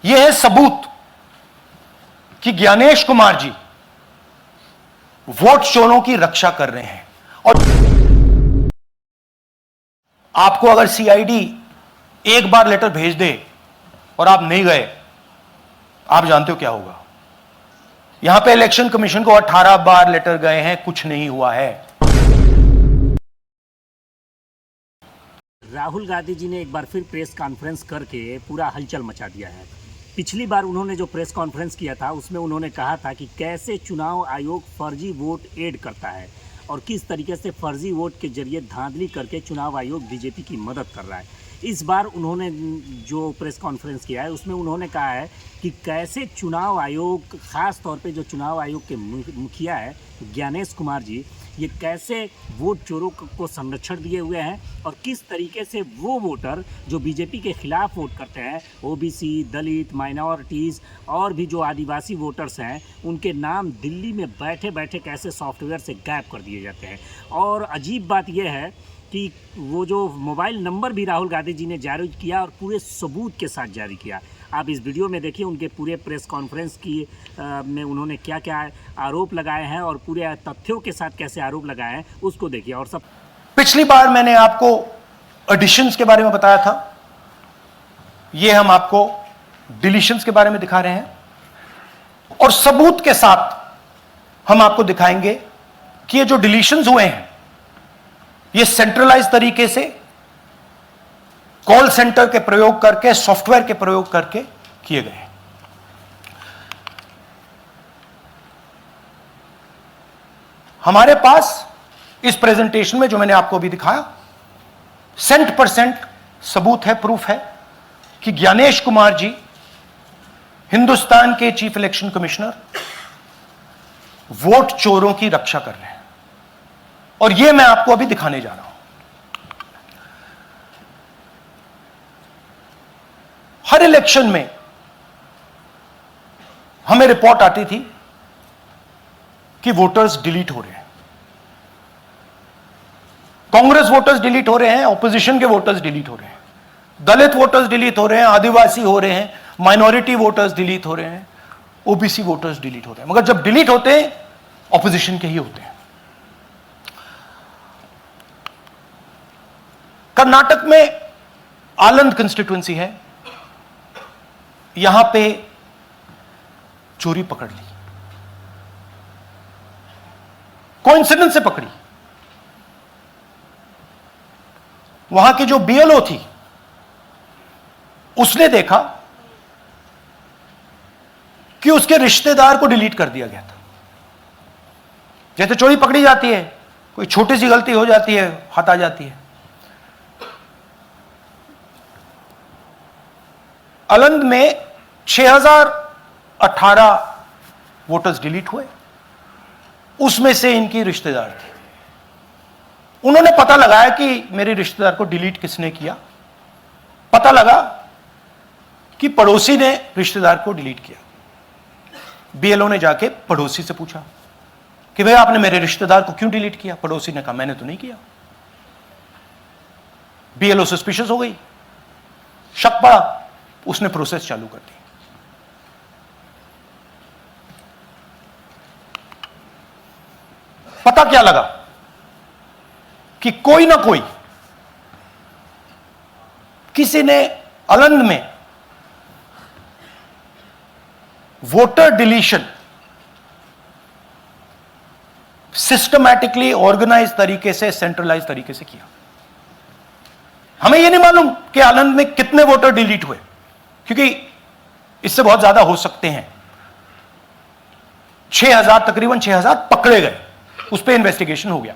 यह है सबूत कि ज्ञानेश कुमार जी वोट चोरों की रक्षा कर रहे हैं। और आपको अगर सीआईडी एक बार लेटर भेज दे और आप नहीं गए, आप जानते हो क्या होगा। यहां पे इलेक्शन कमीशन को 18 बार लेटर गए हैं, कुछ नहीं हुआ है। राहुल गांधी जी ने एक बार फिर प्रेस कॉन्फ्रेंस करके पूरा हलचल मचा दिया है। पिछली बार उन्होंने जो प्रेस कॉन्फ्रेंस किया था उसमें उन्होंने कहा था कि कैसे चुनाव आयोग फर्जी वोट ऐड करता है और किस तरीके से फर्जी वोट के जरिए धांधली करके चुनाव आयोग बीजेपी की मदद कर रहा है। इस बार उन्होंने जो प्रेस कॉन्फ्रेंस किया है उसमें उन्होंने कहा है कि कैसे चुनाव आयोग, ख़ास तौर पे जो चुनाव आयोग के मुखिया है ज्ञानेश कुमार जी, ये कैसे वोट चोरों को संरक्षण दिए हुए हैं और किस तरीके से वो वोटर जो बीजेपी के खिलाफ वोट करते हैं, ओबीसी, दलित, माइनॉरिटीज़ और भी जो आदिवासी वोटर्स हैं, उनके नाम दिल्ली में बैठे बैठे कैसे सॉफ्टवेयर से गायब कर दिए जाते हैं। और अजीब बात यह है कि वो जो मोबाइल नंबर भी राहुल गांधी जी ने जारी किया और पूरे सबूत के साथ जारी किया। आप इस वीडियो में देखिए उनके पूरे प्रेस कॉन्फ्रेंस की में उन्होंने क्या क्या आरोप लगाए हैं और पूरे तथ्यों के साथ कैसे आरोप लगाए हैं उसको देखिए। और सब पिछली बार मैंने आपको एडिशंस के बारे में बताया था, ये हम आपको डिलीशंस के बारे में दिखा रहे हैं और सबूत के साथ हम आपको दिखाएंगे कि ये जो डिलीशंस हुए हैं ये सेंट्रलाइज तरीके से कॉल सेंटर के प्रयोग करके, सॉफ्टवेयर के प्रयोग करके किए गए हैं। हमारे पास इस प्रेजेंटेशन में जो मैंने आपको अभी दिखाया 100% सबूत है, प्रूफ है कि ज्ञानेश कुमार जी हिंदुस्तान के चीफ इलेक्शन कमिश्नर वोट चोरों की रक्षा कर रहे हैं और यह मैं आपको अभी दिखाने जा रहा हूं। हर इलेक्शन में हमें रिपोर्ट आती थी कि वोटर्स डिलीट हो रहे हैं, कांग्रेस वोटर्स डिलीट हो रहे हैं, ऑपोजिशन के वोटर्स डिलीट हो रहे हैं, दलित वोटर्स डिलीट हो रहे हैं, आदिवासी हो रहे हैं, माइनॉरिटी वोटर्स डिलीट हो रहे हैं, ओबीसी वोटर्स डिलीट हो रहे हैं। मगर जब डिलीट होते हैं ऑपोजिशन के ही होते हैं। कर्नाटक में आलंद कंस्टिट्यूएंसी है, यहां पे चोरी पकड़ ली, कोइंसिडेंस से पकड़ी। वहां की जो बीएलओ थी उसने देखा कि उसके रिश्तेदार को डिलीट कर दिया गया था। जैसे चोरी पकड़ी जाती है, कोई छोटी सी गलती हो जाती है, हाथ आ जाती है। आलंद में 6018 वोटर्स डिलीट हुए, उसमें से इनकी रिश्तेदार थे। उन्होंने पता लगाया कि मेरे रिश्तेदार को डिलीट किसने किया। पता लगा कि पड़ोसी ने रिश्तेदार को डिलीट किया। बीएलओ ने जाके पड़ोसी से पूछा कि भाई आपने मेरे रिश्तेदार को क्यों डिलीट किया। पड़ोसी ने कहा मैंने तो नहीं किया। बीएलओ सस्पिशियस हो गई, शक पड़ा, उसने प्रोसेस चालू कर दी। पता क्या लगा कि कोई ना कोई, किसी ने आलंद में वोटर डिलीशन सिस्टमैटिकली ऑर्गेनाइज तरीके से, सेंट्रलाइज तरीके से किया। हमें यह नहीं मालूम कि आलंद में कितने वोटर डिलीट हुए, क्योंकि इससे बहुत ज्यादा हो सकते हैं। 6000, तकरीबन 6000 पकड़े गए, उस पर इन्वेस्टिगेशन हो गया।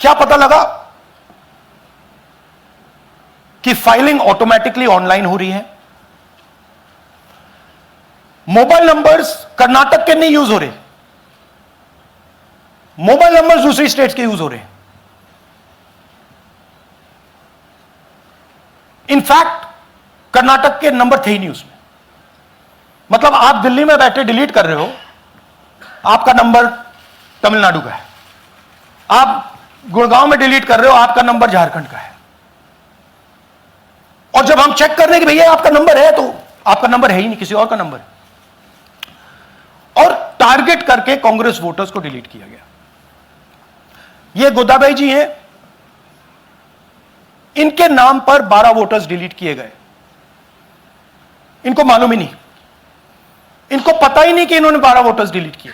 क्या पता लगा कि फाइलिंग ऑटोमेटिकली ऑनलाइन हो रही है। मोबाइल नंबर्स कर्नाटक के नहीं यूज हो रहे, मोबाइल नंबर्स दूसरी स्टेट्स के यूज हो रहे हैं। इनफैक्ट कर्नाटक के नंबर थे ही नहीं उसमें। मतलब आप दिल्ली में बैठे डिलीट कर रहे हो, आपका नंबर तमिलनाडु का है। आप गुड़गांव में डिलीट कर रहे हो, आपका नंबर झारखंड का है। और जब हम चेक कर रहे हैं कि भैया आपका नंबर है, तो आपका नंबर है ही नहीं, किसी और का नंबर है, और टारगेट करके कांग्रेस वोटर्स को डिलीट किया गया। ये गोदाबाई जी हैं, इनके नाम पर 12 वोटर्स डिलीट किए गए। इनको मालूम ही नहीं, इनको पता ही नहीं कि इन्होंने 12 वोटर्स डिलीट किए।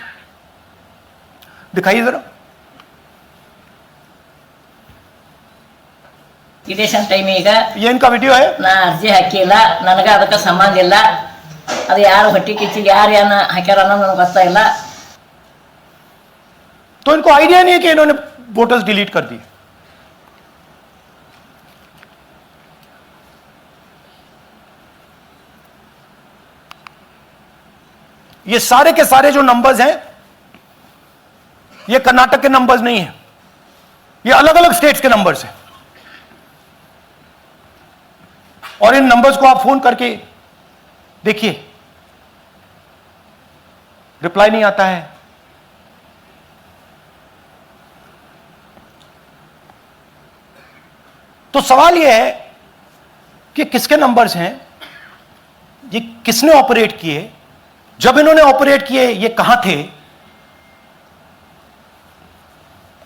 दिखाइए जरा। ಇದೇಶನ್ ಟೈಮ್ ಈಗ ये इनका वीडियो है। ನಾ ಅರ್ಜಿ ಹಾಕಿಲ್ಲ, ನನಗೆ ಅದಕ್ಕೆ ಸಂಬಂಧ ಇಲ್ಲ, ಅದು ಯಾರು ಹೊಟ್ಟಿ ಕಿಚ್ಚಿಗೆ ಯಾರು ಏನ ಹಾಕ್ಯಾರ ಅನ್ನೋದು ನನಗೆ ಗೊತ್ತಾಗಿಲ್ಲ। तो इनको आइडिया नहीं है कि इन्होंने वोटर्स डिलीट कर दिए। ये सारे के सारे जो नंबर्स हैं, ये कर्नाटक के नंबर्स नहीं हैं, ये अलग अलग स्टेट्स के नंबर्स हैं। और इन नंबर्स को आप फोन करके देखिए, रिप्लाई नहीं आता है। तो सवाल यह है कि किसके नंबर्स हैं, ये किसने ऑपरेट किए, जब इन्होंने ऑपरेट किए ये कहां थे,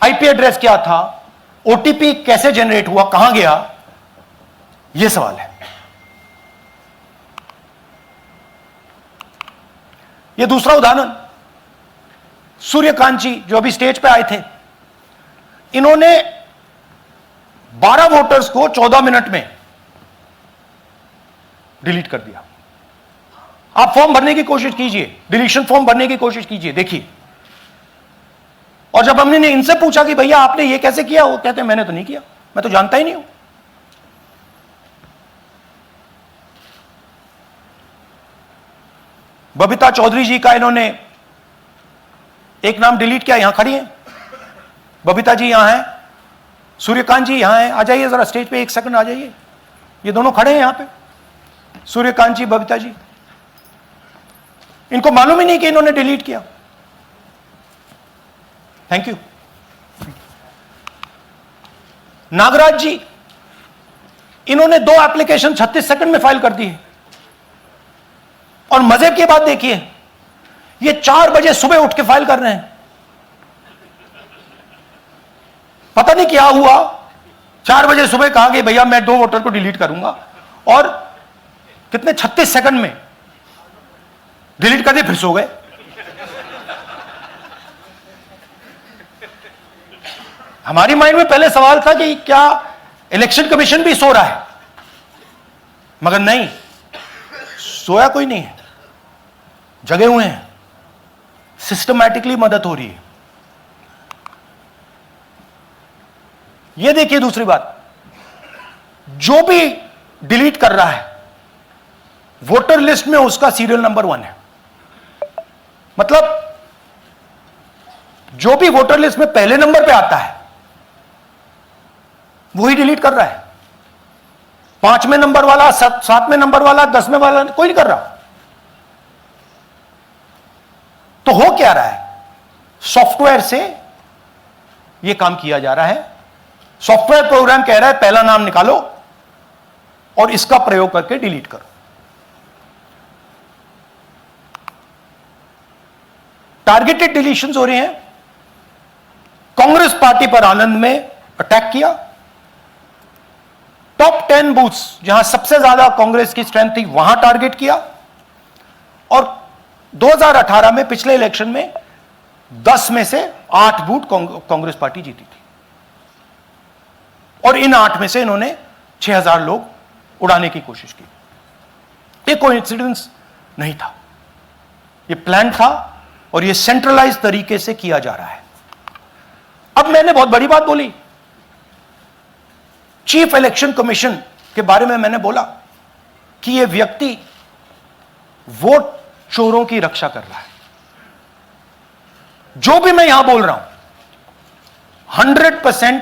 आईपी एड्रेस क्या था, ओटीपी कैसे जनरेट हुआ, कहां गया, यह सवाल है। यह दूसरा उदाहरण, सूर्यकांत जी जो अभी स्टेज पे आए थे, इन्होंने 12 वोटर्स को 14 मिनट में डिलीट कर दिया। आप फॉर्म भरने की कोशिश कीजिए, डिलीशन फॉर्म भरने की कोशिश कीजिए, देखिए। और जब हमने इनसे पूछा कि भैया आपने ये कैसे किया, वो कहते हैं मैंने तो नहीं किया, मैं तो जानता ही नहीं हूं। बबीता चौधरी जी का इन्होंने एक नाम डिलीट किया, यहां खड़ी हैं बबीता जी, यहां हैं, सूर्यकांत जी यहां हैं, आ जाइए जरा स्टेज पे, 1 सेकंड आ जाइए। ये दोनों खड़े हैं यहां पे, सूर्यकांत जी, बबीता जी। इनको मालूम ही नहीं कि इन्होंने डिलीट किया। Thank you. नागराज जी, इन्होंने 2 एप्लीकेशन 36 सेकंड में फाइल कर दी है। और मजे की बात देखिए, ये 4 बजे सुबह उठ के फाइल कर रहे हैं। पता नहीं क्या हुआ, 4 बजे सुबह कहा कि भैया मैं 2 वोटर को डिलीट करूंगा, और कितने 36 सेकंड में डिलीट कर दिए, फिर सो गए। हमारी माइंड में पहले सवाल था कि क्या इलेक्शन कमीशन भी सो रहा है, मगर नहीं, सोया कोई नहीं है, जगे हुए हैं, सिस्टमैटिकली मदद हो रही है। यह देखिए दूसरी बात, जो भी डिलीट कर रहा है वोटर लिस्ट में उसका सीरियल नंबर 1 है। मतलब जो भी वोटर लिस्ट में पहले नंबर पे आता है वही डिलीट कर रहा है। 5वें नंबर वाला, 7वें नंबर वाला, 10वें वाला कोई नहीं कर रहा। तो हो क्या रहा है, सॉफ्टवेयर से यह काम किया जा रहा है। सॉफ्टवेयर प्रोग्राम कह रहा है पहला नाम निकालो और इसका प्रयोग करके डिलीट करो। टारगेटेड डिलीशंस हो रहे हैं। कांग्रेस पार्टी पर आनंद में अटैक किया, टॉप 10 बूथ्स जहां सबसे ज्यादा कांग्रेस की स्ट्रेंथ थी वहां टारगेट किया, और 2018 में पिछले इलेक्शन में 10 में से 8 बूथ कांग्रेस पार्टी जीती थी, और इन 8 में से इन्होंने 6000 लोग उड़ाने की कोशिश की। ये कोइंसिडेंस नहीं था, ये प्लान था, और ये सेंट्रलाइज तरीके से किया जा रहा है। अब मैंने बहुत बड़ी बात बोली, चीफ इलेक्शन कमीशन के बारे में मैंने बोला कि यह व्यक्ति वोट चोरों की रक्षा कर रहा है। जो भी मैं यहां बोल रहा हूं 100%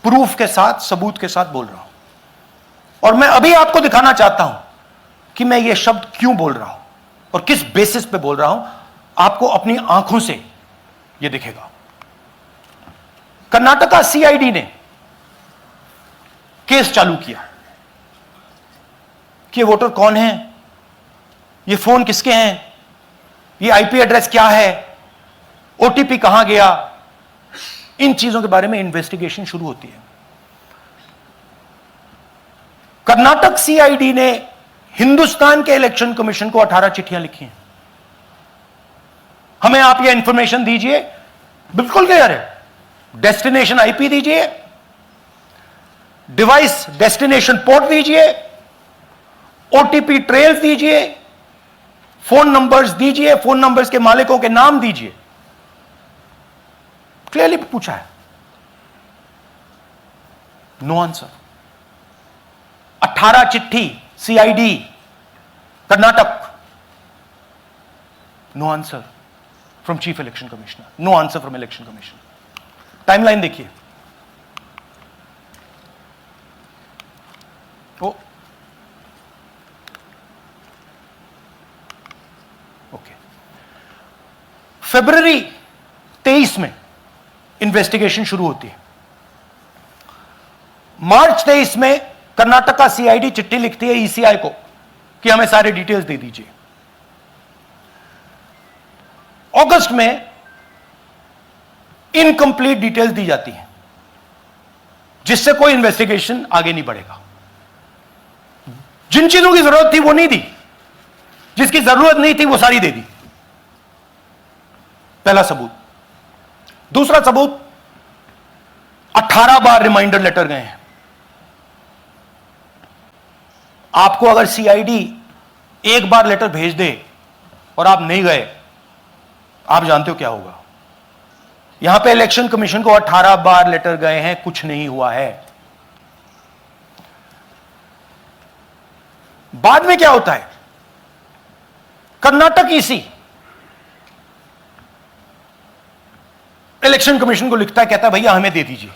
प्रूफ के साथ, सबूत के साथ बोल रहा हूं, और मैं अभी आपको दिखाना चाहता हूं कि मैं यह शब्द क्यों बोल रहा हूं और किस बेसिस पे बोल रहा हूं। आपको अपनी आंखों से यह दिखेगा। कर्नाटका सीआईडी ने केस चालू किया कि ये वोटर कौन है, ये फोन किसके हैं, ये आईपी एड्रेस क्या है, ओटीपी कहां गया, इन चीजों के बारे में इन्वेस्टिगेशन शुरू होती है। कर्नाटक सीआईडी ने हिंदुस्तान के इलेक्शन कमीशन को 18 चिट्ठियां लिखी हैं। हमें आप ये इंफॉर्मेशन दीजिए, बिल्कुल क्लियर है, डेस्टिनेशन आईपी दीजिए, डिवाइस डेस्टिनेशन पोर्ट दीजिए, ओटीपी ट्रेल्स दीजिए, फोन नंबर्स दीजिए, फोन नंबर्स के मालिकों के नाम दीजिए। क्लियरली पूछा है, नो आंसर। 18 चिट्ठी CID Karnataka, no answer from chief election commissioner, no answer from election commission. Timeline देखिए, ओके, फरवरी 23 में इन्वेस्टिगेशन शुरू होती है। मार्च 23 में कर्नाटक का सीआईडी चिट्ठी लिखती है ईसीआई को कि हमें सारे डिटेल्स दे दीजिए। अगस्त में इनकंप्लीट डिटेल्स दी जाती हैं, जिससे कोई इन्वेस्टिगेशन आगे नहीं बढ़ेगा। जिन चीजों की जरूरत थी वो नहीं दी, जिसकी जरूरत नहीं थी वो सारी दे दी। पहला सबूत। दूसरा सबूत, 18 बार रिमाइंडर लेटर गए हैं। आपको अगर सीआईडी एक बार लेटर भेज दे और आप नहीं गए, आप जानते हो क्या होगा। यहां पे इलेक्शन कमीशन को 18 बार लेटर गए हैं, कुछ नहीं हुआ है। बाद में क्या होता है, कर्नाटक ईसी इलेक्शन कमीशन को लिखता है, कहता है भैया हमें दे दीजिए,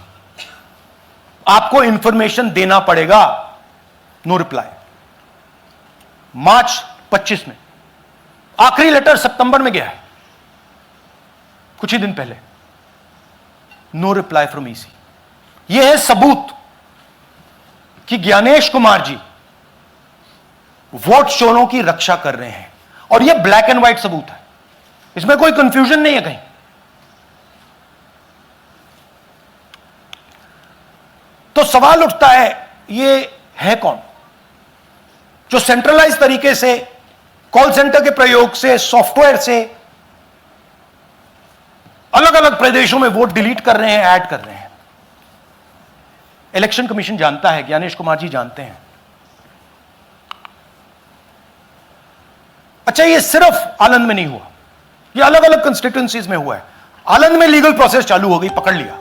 आपको इंफॉर्मेशन देना पड़ेगा। No reply. मार्च 25 में आखिरी लेटर सितंबर में गया है, कुछ ही दिन पहले। No reply from EC. यह है सबूत कि ज्ञानेश कुमार जी वोट चोरों की रक्षा कर रहे हैं, और यह ब्लैक एंड व्हाइट सबूत है, इसमें कोई कंफ्यूजन नहीं है कहीं। तो सवाल उठता है, ये है कौन जो सेंट्रलाइज तरीके से कॉल सेंटर के प्रयोग से, सॉफ्टवेयर से अलग अलग प्रदेशों में वोट डिलीट कर रहे हैं, ऐड कर रहे हैं। इलेक्शन कमीशन जानता है, ज्ञानेश कुमार जी जानते हैं। अच्छा, ये सिर्फ आनंद में नहीं हुआ, ये अलग अलग कंस्टिट्यूएंसीज में हुआ है। आनंद में लीगल प्रोसेस चालू हो गई, पकड़ लिया।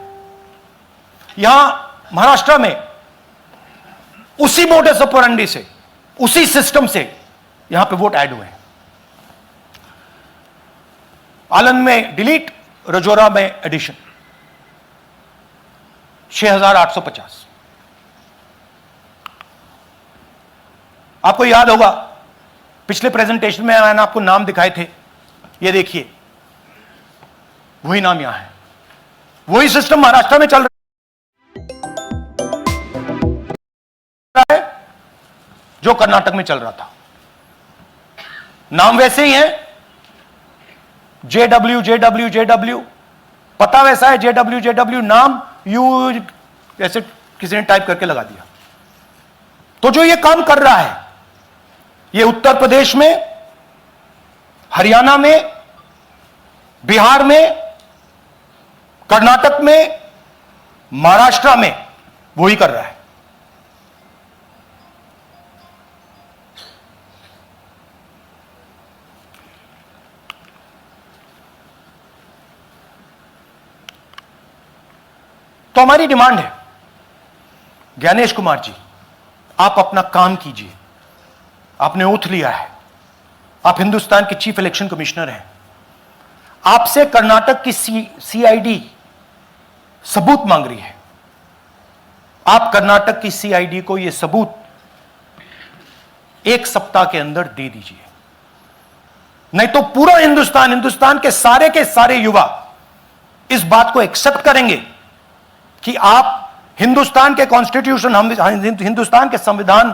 यहां महाराष्ट्र में उसी मोडस ऑपरेंडी से, उसी सिस्टम से यहां पे वोट ऐड हुए हैं। आनंद में डिलीट, रजौरा में एडिशन, 6850। आपको याद होगा पिछले प्रेजेंटेशन में मैंने आपको नाम दिखाए थे, ये देखिए वही नाम यहां है। वही सिस्टम महाराष्ट्र में चल रहा है जो कर्नाटक में चल रहा था। नाम वैसे ही है, जेडब्ल्यू जेडब्ल्यू जेडब्ल्यू, पता वैसा है, जेडब्ल्यू जेडब्ल्यू, नाम यू ऐसे किसी ने टाइप करके लगा दिया। तो जो ये काम कर रहा है, ये उत्तर प्रदेश में, हरियाणा में, बिहार में, कर्नाटक में, महाराष्ट्र में वही कर रहा है। तो हमारी डिमांड है, ज्ञानेश कुमार जी, आप अपना काम कीजिए। आपने ओथ लिया है, आप हिंदुस्तान के चीफ इलेक्शन कमिश्नर हैं। आपसे कर्नाटक की सीआईडी सबूत मांग रही है। आप कर्नाटक की सीआईडी को यह सबूत 1 सप्ताह के अंदर दे दीजिए, नहीं तो पूरा हिंदुस्तान के सारे युवा इस बात को एक्सेप्ट करेंगे कि आप हिंदुस्तान के कॉन्स्टिट्यूशन, हिंदुस्तान के संविधान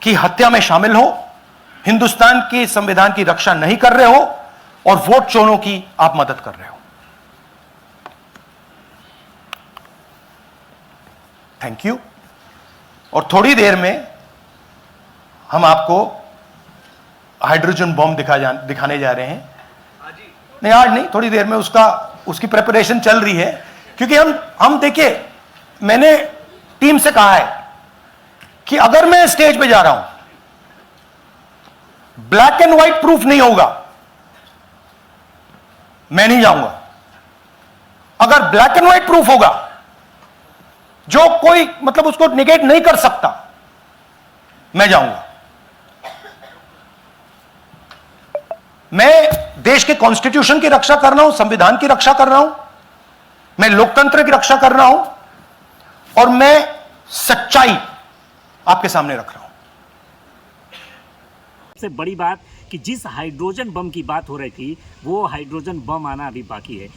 की हत्या में शामिल हो, हिंदुस्तान के संविधान की रक्षा नहीं कर रहे हो और वोट चोरों की आप मदद कर रहे हो। Thank you. और थोड़ी देर में हम आपको हाइड्रोजन बॉम्ब दिखाने जा रहे हैं। नहीं आज नहीं, थोड़ी देर में उसकी प्रिपरेशन चल रही है, क्योंकि हम देखिए, मैंने टीम से कहा है कि अगर मैं स्टेज पे जा रहा हूं, ब्लैक एंड व्हाइट प्रूफ नहीं होगा, मैं नहीं जाऊंगा। अगर ब्लैक एंड व्हाइट प्रूफ होगा, जो कोई मतलब उसको निगेट नहीं कर सकता, मैं जाऊंगा। मैं देश के कॉन्स्टिट्यूशन की रक्षा कर रहा हूं, संविधान की रक्षा कर रहा हूं, मैं लोकतंत्र की रक्षा कर रहा हूं, और मैं सच्चाई आपके सामने रख रहा हूं। सबसे बड़ी बात कि जिस हाइड्रोजन बम की बात हो रही थी, वो हाइड्रोजन बम आना अभी बाकी है।